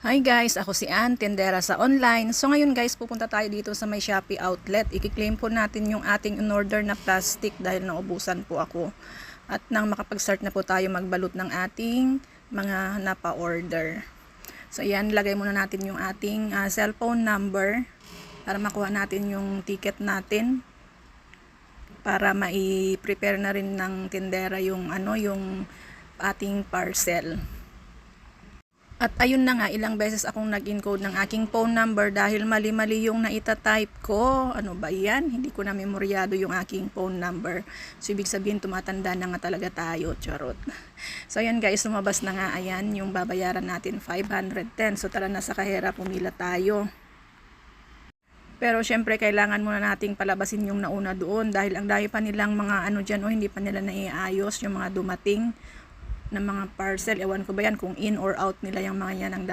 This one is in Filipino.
Hi guys, ako si Ann, tendera sa online. So ngayon guys, pupunta tayo dito sa may Shopee outlet. I-claim po natin yung ating in-order na plastic dahil naubusan po ako. At nang makapag-start na po tayo magbalot ng ating mga napa-order. So ayan, lagay muna natin yung ating cellphone number para makuha natin yung ticket natin. Para mai-prepare na rin ng tendera yung yung ating parcel. At ayun na nga, ilang beses akong nag-encode ng aking phone number dahil mali-mali yung naita-type ko. Ano ba yan? Hindi ko na memoryado yung aking phone number. So, ibig sabihin, tumatanda na nga talaga tayo. Charot. So, ayan guys, lumabas na nga. Ayan, yung babayaran natin, 510. So, tara na sa kahera, pumila tayo. Pero, syempre, kailangan muna nating palabasin yung nauna doon dahil ang dami pa nilang mga dyan, hindi pa nila naiayos yung mga dumating ng mga parcel. Ewan ko ba yan kung in or out nila yung mga yan ang